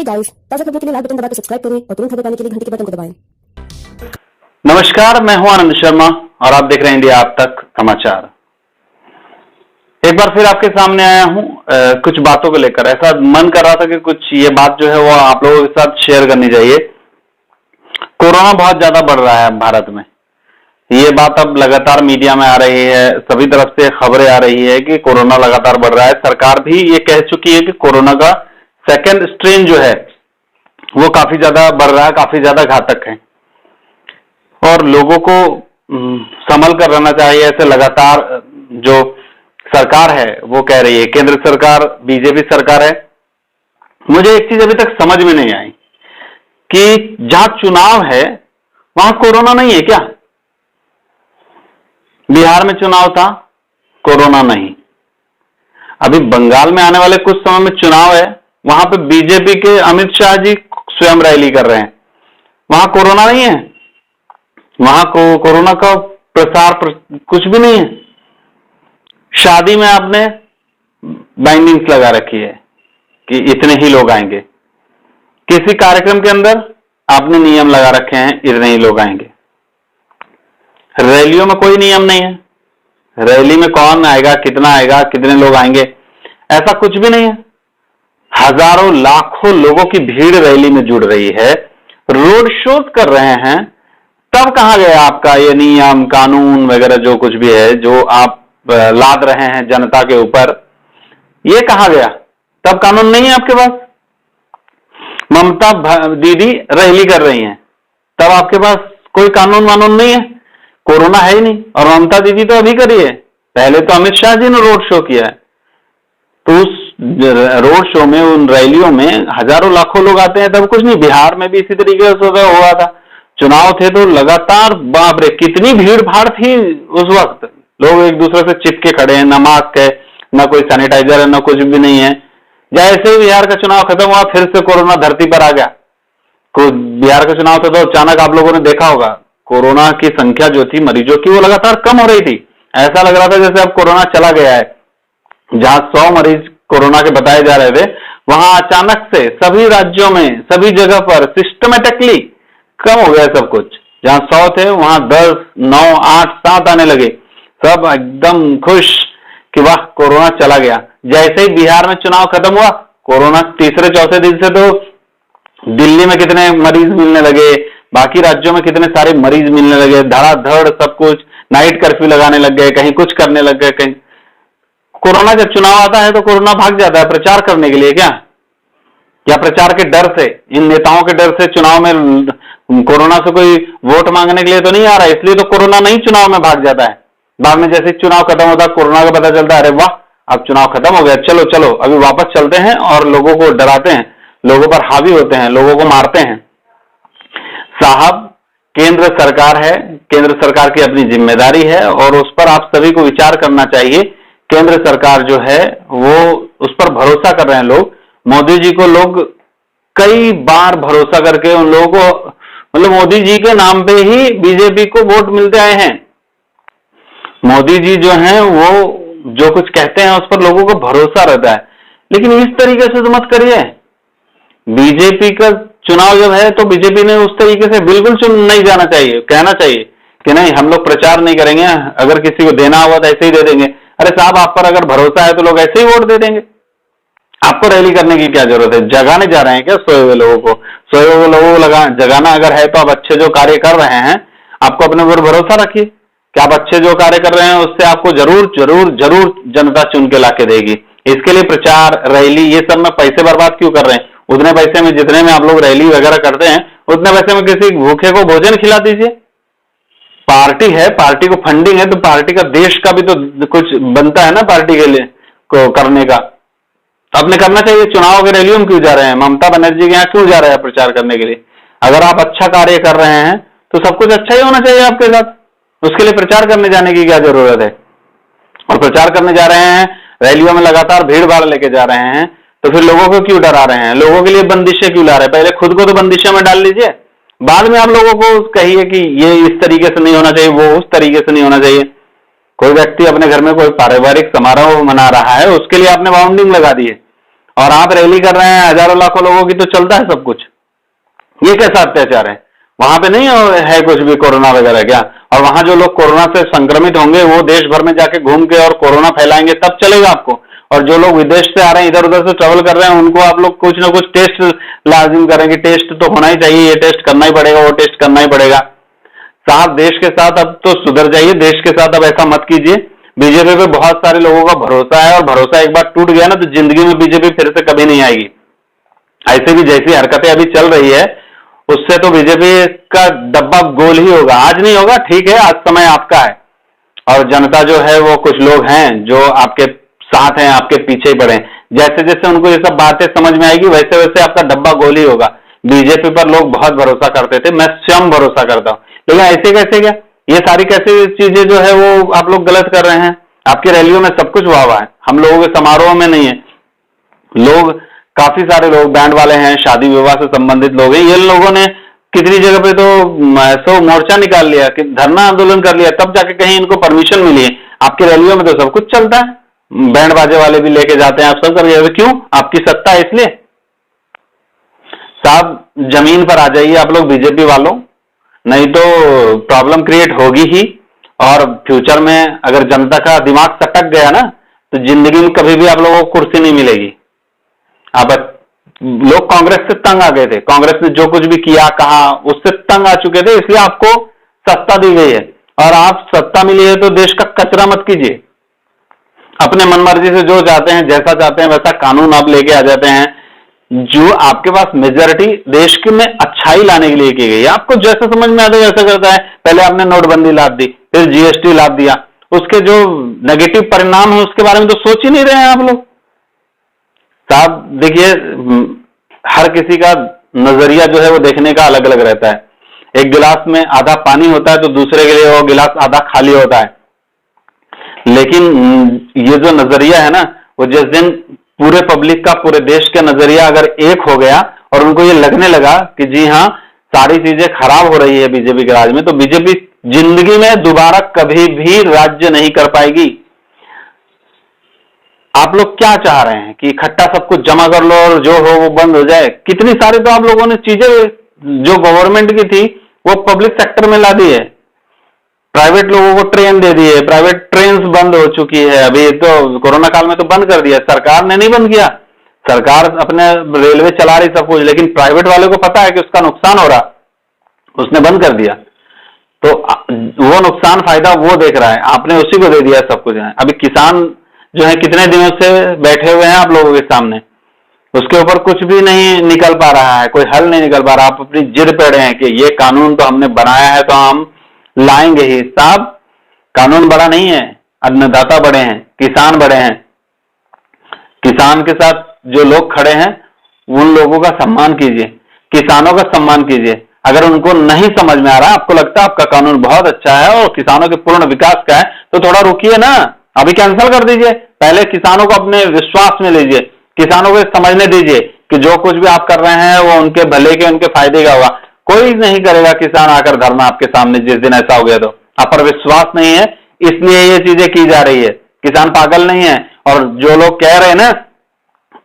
Hey guys, ताजा खबरों के लिए लाल बटन दबाकर सब्सक्राइब करें और तुरंत खबर पाने के लिए घंटी के बटन को दबाएं। नमस्कार, मैं हूं आनंद शर्मा और आप देख रहे हैं इंडिया आप तक समाचार। एक बार फिर आपके सामने आया हूं कुछ बातों को लेकर। ऐसा मन कर रहा था कि कुछ ये बात जो है वो आप लोगों के साथ शेयर करनी चाहिए। कोरोना बहुत ज्यादा बढ़ रहा है भारत में। ये बात अब लगातार मीडिया में आ रही है, सभी तरफ से खबरें आ रही है कि कोरोना लगातार बढ़ रहा है। सरकार भी ये कह चुकी है कि कोरोना का सेकेंड स्ट्रेन जो है वो काफी ज्यादा बढ़ रहा है, काफी ज्यादा घातक है और लोगों को संभल कर रहना चाहिए। ऐसे लगातार जो सरकार है वो कह रही है, केंद्र सरकार बीजेपी सरकार है। मुझे एक चीज अभी तक समझ में नहीं आई कि जहां चुनाव है वहां कोरोना नहीं है क्या? बिहार में चुनाव था, कोरोना नहीं। अभी बंगाल में आने वाले कुछ समय में चुनाव है, वहां पे बीजेपी के अमित शाह जी स्वयं रैली कर रहे हैं, वहां कोरोना नहीं है। वहां कोरोना का प्रसार कुछ भी नहीं है। शादी में आपने बाइंडिंग्स लगा रखी है कि इतने ही लोग आएंगे। किसी कार्यक्रम के अंदर आपने नियम लगा रखे हैं, इतने ही लोग आएंगे। रैलियों में कोई नियम नहीं है। रैली में कौन आएगा, कितना आएगा, कितने लोग आएंगे, ऐसा कुछ भी नहीं है। हजारों लाखों लोगों की भीड़ रैली में जुड़ रही है, रोड शो कर रहे हैं। तब कहां गया आपका ये नियम कानून वगैरह जो कुछ भी है जो आप लाद रहे हैं जनता के ऊपर, ये कहां गया? तब कानून नहीं है आपके पास। ममता दीदी रैली कर रही हैं, तब आपके पास कोई कानून वानून नहीं है, कोरोना है ही नहीं। और ममता दीदी तो अभी करी है, पहले तो अमित शाह जी ने रोड शो किया है। तो उस रोड शो में, उन रैलियों में हजारों लाखों लोग आते हैं, तब कुछ नहीं। बिहार में भी इसी तरीके से हुआ था, चुनाव थे तो लगातार बाप रे कितनी भीड़ भाड़ थी उस वक्त। लोग एक दूसरे से चिपके खड़े हैं, ना मास्क है, ना कोई सैनिटाइजर है, ना कुछ भी नहीं है। जैसे ही बिहार का चुनाव खत्म हुआ फिर से कोरोना धरती पर आ गया। बिहार का चुनाव था तो अचानक आप लोगों ने देखा होगा कोरोना की संख्या जो थी मरीजों की वो लगातार कम हो रही थी। ऐसा लग रहा था जैसे अब कोरोना चला गया है। जहां 100 मरीज कोरोना के बताए जा रहे थे, वहां अचानक से सभी राज्यों में, सभी जगह पर सिस्टमेटिकली कम हो गया सब कुछ। जहां 100 थे वहां 10, 9, 8, 7 आने लगे। सब एकदम खुश कि वाह कोरोना चला गया। जैसे ही बिहार में चुनाव खत्म हुआ, कोरोना तीसरे चौथे दिन से तो दिल्ली में कितने मरीज मिलने लगे, बाकी राज्यों में कितने सारे मरीज मिलने लगे, धड़ाधड़ सब कुछ। नाइट कर्फ्यू लगाने लग गए, कहीं कुछ करने लग गए। कहीं कोरोना जब चुनाव आता है तो कोरोना भाग जाता है प्रचार करने के लिए क्या? या प्रचार के डर से, इन नेताओं के डर से चुनाव में कोरोना से कोई वोट मांगने के लिए तो नहीं आ रहा है, इसलिए तो कोरोना नहीं चुनाव में भाग जाता है। बाद में जैसे चुनाव खत्म होता है कोरोना का पता चलता है, अरे वाह अब चुनाव खत्म हो गया, चलो चलो अभी वापस चलते हैं और लोगों को डराते हैं, लोगों पर हावी होते हैं, लोगों को मारते हैं। साहब, केंद्र सरकार है, केंद्र सरकार की अपनी जिम्मेदारी है और उस पर आप सभी को विचार करना चाहिए। केंद्र सरकार जो है वो उस पर भरोसा कर रहे हैं लोग। मोदी जी को लोग कई बार भरोसा करके उन लोगों को, मतलब मोदी जी के नाम पे ही बीजेपी को वोट मिलते आए हैं। मोदी जी जो हैं वो जो कुछ कहते हैं उस पर लोगों को भरोसा रहता है। लेकिन इस तरीके से तो मत करिए। बीजेपी का चुनाव जब है तो बीजेपी ने उस तरीके से बिल्कुल चुन नहीं जाना चाहिए। कहना चाहिए कि नहीं हम लोग प्रचार नहीं करेंगे, अगर किसी को देना हुआ तो ऐसे ही दे देंगे। अरे साहब, आप पर अगर भरोसा है तो लोग ऐसे ही वोट दे देंगे। आपको रैली करने की क्या जरूरत है? जगाने जा रहे हैं क्या सोए हुए लोगों को? सोए हुए लोगों को जगाना अगर है तो आप अच्छे जो कार्य कर रहे हैं, आपको अपने ऊपर भरोसा रखिए कि आप अच्छे जो कार्य कर रहे हैं उससे आपको जरूर जरूर जरूर जनता चुन के लाके देगी। इसके लिए प्रचार, रैली, ये सब में पैसे बर्बाद क्यों कर रहे हैं? उतने पैसे में, जितने में आप लोग रैली वगैरह करते हैं, उतने पैसे में किसी भूखे को भोजन खिला दीजिए। पार्टी है, पार्टी को फंडिंग है तो पार्टी का, देश का भी तो कुछ बनता है ना पार्टी के लिए को करने का। आपने करना चाहिए। चुनाव के रैलियों में क्यों जा रहे हैं? ममता बनर्जी के यहाँ क्यों जा रहे हैं प्रचार करने के लिए? अगर आप अच्छा कार्य कर रहे हैं तो सब कुछ अच्छा ही होना चाहिए आपके साथ। उसके लिए प्रचार करने जाने की क्या जरूरत है? और प्रचार करने जा रहे हैं, रैलियों में लगातार भीड़ भाड़ लेके जा रहे हैं, तो फिर लोगों को क्यों डरा रहे हैं? लोगों के लिए बंदिशें क्यों ला रहे हैं? पहले खुद को तो बंदिशें में डाल लीजिए, बाद में आप लोगों को कहिए कि ये इस तरीके से नहीं होना चाहिए, वो उस तरीके से नहीं होना चाहिए। कोई व्यक्ति अपने घर में कोई पारिवारिक समारोह मना रहा है, उसके लिए आपने बाउंडिंग लगा दी है। और आप रैली कर रहे हैं हजारों लाखों लोगों की, तो चलता है सब कुछ। ये कैसा अत्याचार है? वहां पे नहीं है कुछ भी कोरोना वगैरह क्या? और वहां जो लोग कोरोना से संक्रमित होंगे वो देश भर में जाके घूम के और कोरोना फैलाएंगे, तब चलेगा आपको। और जो लोग विदेश से आ रहे हैं, इधर उधर से ट्रेवल कर रहे हैं, उनको आप लोग कुछ ना कुछ टेस्ट लाजिम करेंगे। टेस्ट तो होना ही चाहिए, ये टेस्ट करना ही पड़ेगा, वो टेस्ट करना ही पड़ेगा। साहब देश के साथ अब तो सुधर जाइए, देश के साथ अब ऐसा मत कीजिए। बीजेपी पे बहुत सारे लोगों का भरोसा है, और भरोसा एक बार टूट गया ना तो जिंदगी में बीजेपी फिर से कभी नहीं आएगी। ऐसे भी जैसी हरकतें अभी चल रही है उससे तो बीजेपी का डब्बा गोल ही होगा। आज नहीं होगा, ठीक है, आज समय आपका है, और जनता जो है वो कुछ लोग हैं जो आपके साथ हैं, आपके पीछे पड़े हैं। जैसे जैसे उनको ये सब बातें समझ में आएगी वैसे वैसे आपका डब्बा गोल ही होगा। बीजेपी पर लोग बहुत भरोसा करते थे, मैं स्वयं भरोसा करता हूं, लेकिन ऐसे कैसे क्या? ये सारी कैसी चीजें जो है वो आप लोग गलत कर रहे हैं। आपकी रैलियों में सब कुछ हुआ है, हम लोगों के समारोह में नहीं है। लोग, काफी सारे लोग बैंड वाले हैं, शादी विवाह से संबंधित लोग हैं, ये लोगों ने कितनी जगह पे तो मोर्चा निकाल लिया, कि धरना आंदोलन कर लिया, तब जाके कहीं इनको परमिशन मिली है। आपकी रैलियों में तो सब कुछ चलता है, बैंड बाजे वाले भी लेके जाते हैं, आप सब कर, क्यों? आपकी सत्ता है इसलिए। साहब जमीन पर आ जाइए आप लोग बीजेपी वालों, नहीं तो प्रॉब्लम क्रिएट होगी ही। और फ्यूचर में अगर जनता का दिमाग सटक गया ना तो जिंदगी में कभी भी आप लोगों को कुर्सी नहीं मिलेगी। आप लोग कांग्रेस से तंग आ गए थे, कांग्रेस ने जो कुछ भी किया कहा उससे तंग आ चुके थे, इसलिए आपको सत्ता दी गई है। और आप सत्ता मिली है तो देश का कचरा मत कीजिए। अपने मनमर्जी से जो चाहते हैं, जैसा चाहते हैं वैसा कानून आप लेके आ जाते हैं। जो आपके पास मेजॉरिटी देश के में अच्छाई लाने के लिए की गई है, आपको जैसा समझ में आता है वैसा करता है। पहले आपने नोटबंदी लाद दी, फिर जीएसटी लाद दिया, उसके जो नेगेटिव परिणाम है उसके बारे में तो सोच ही नहीं रहे हैं आप लोग। साहब देखिए, हर किसी का नजरिया जो है वो देखने का अलग अलग रहता है। एक गिलास में आधा पानी होता है तो दूसरे के लिए वो गिलास आधा खाली होता है। लेकिन ये जो नजरिया है ना, वो जिस दिन पूरे पब्लिक का, पूरे देश का नजरिया अगर एक हो गया और उनको ये लगने लगा कि जी हाँ सारी चीजें खराब हो रही है बीजेपी के राज में, तो बीजेपी जिंदगी में दोबारा कभी भी राज्य नहीं कर पाएगी। आप लोग क्या चाह रहे हैं कि इकट्ठा सब कुछ जमा कर लो और जो हो वो बंद हो जाए? कितनी सारी तो आप लोगों ने चीजें जो गवर्नमेंट की थी वो पब्लिक सेक्टर में ला दी है। प्राइवेट लोगों को ट्रेन दे दी है, प्राइवेट ट्रेन बंद हो चुकी है। अभी तो कोरोना काल में तो बंद कर दिया, सरकार ने नहीं बंद किया, सरकार अपने रेलवे चला रही सब कुछ, लेकिन प्राइवेट वाले को पता है कि उसका नुकसान हो रहा, उसने बंद कर दिया। तो वो नुकसान फायदा वो देख रहा है, आपने उसी को दे दिया सब कुछ। अभी किसान जो है कितने दिनों से बैठे हुए हैं आप लोगों के सामने, उसके ऊपर कुछ भी नहीं निकल पा रहा है, कोई हल नहीं निकल पा रहा। आप अपनी जिद पे अड़े हैं कि ये कानून तो हमने बनाया है तो हम लाएंगे ही। साहब कानून बड़ा नहीं है, अन्नदाता बड़े हैं, किसान बड़े हैं। किसान के साथ जो लोग खड़े हैं उन लोगों का सम्मान कीजिए, किसानों का सम्मान कीजिए। अगर उनको नहीं समझ में आ रहा, आपको लगता है आपका कानून बहुत अच्छा है और किसानों के पूर्ण विकास का है, तो थोड़ा रुकिए ना, अभी कैंसिल कर दीजिए। पहले किसानों को अपने विश्वास में लीजिए, किसानों को समझने दीजिए कि जो कुछ भी आप कर रहे हैं वो उनके भले के, उनके फायदे का होगा। कोई नहीं करेगा किसान आकर धरना आपके सामने जिस दिन ऐसा हो गया तो। आप पर विश्वास नहीं है इसलिए ये चीजें की जा रही है। किसान पागल नहीं है। और जो लोग कह रहे हैं ना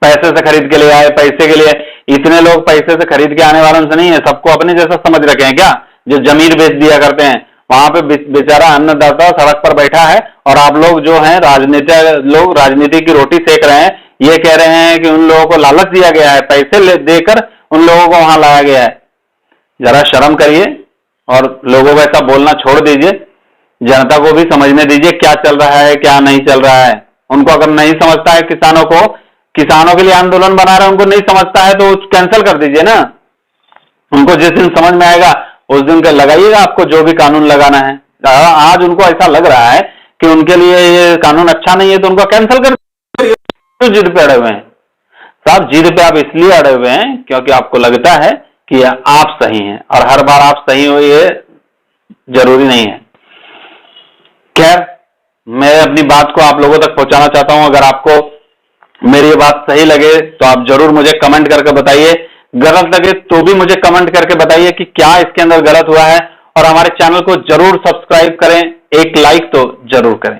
पैसे से खरीद के ले आए, पैसे के लिए, इतने लोग पैसे से खरीद के आने वालों से नहीं है, सबको अपने जैसा समझ रखे हैं क्या? जो जमीन बेच दिया करते हैं, वहां पे बेचारा अन्नदाता सड़क पर बैठा है और आप लोग जो हैं राजनीति की रोटी सेक रहे हैं। ये कह रहे हैं कि उन लोगों को लालच दिया गया है, पैसे देकर उन लोगों को वहां लाया गया है। जरा शर्म करिए और लोगों को ऐसा बोलना छोड़ दीजिए। जनता को भी समझने दीजिए क्या चल रहा है क्या नहीं चल रहा है। उनको अगर नहीं समझता है किसानों के लिए आंदोलन बना रहे हैं, उनको नहीं समझता है तो कैंसिल कर दीजिए ना। उनको जिस दिन समझ में आएगा उस दिन का लगाइएगा आपको जो भी कानून लगाना है। आज उनको ऐसा लग रहा है कि उनके लिए ये कानून अच्छा नहीं है तो उनको कैंसिल कर दीजिए। तो जिद पे अड़े हुए हैं साहब, जिद पे आप इसलिए अड़े हुए हैं क्योंकि आपको लगता है कि आप सही हैं, और हर बार आप सही हो ये जरूरी नहीं है। खैर, मैं अपनी बात को आप लोगों तक पहुंचाना चाहता हूं। अगर आपको मेरी ये बात सही लगे तो आप जरूर मुझे कमेंट करके बताइए, गलत लगे तो भी मुझे कमेंट करके बताइए कि क्या इसके अंदर गलत हुआ है। और हमारे चैनल को जरूर सब्सक्राइब करें, एक लाइक तो जरूर करें।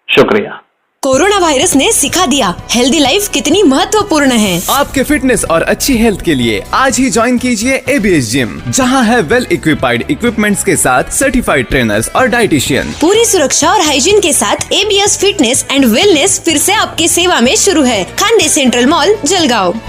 शुक्रिया। कोरोना वायरस ने सिखा दिया हेल्दी लाइफ कितनी महत्वपूर्ण है। आपके फिटनेस और अच्छी हेल्थ के लिए आज ही ज्वाइन कीजिए ABS जिम, जहां है वेल इक्विपाइड इक्विपमेंट्स के साथ सर्टिफाइड ट्रेनर्स और डाइटिशियन। पूरी सुरक्षा और हाइजीन के साथ ABS फिटनेस एंड वेलनेस फिर से आपकी सेवा में शुरू है। खानदे सेंट्रल मॉल, जलगांव।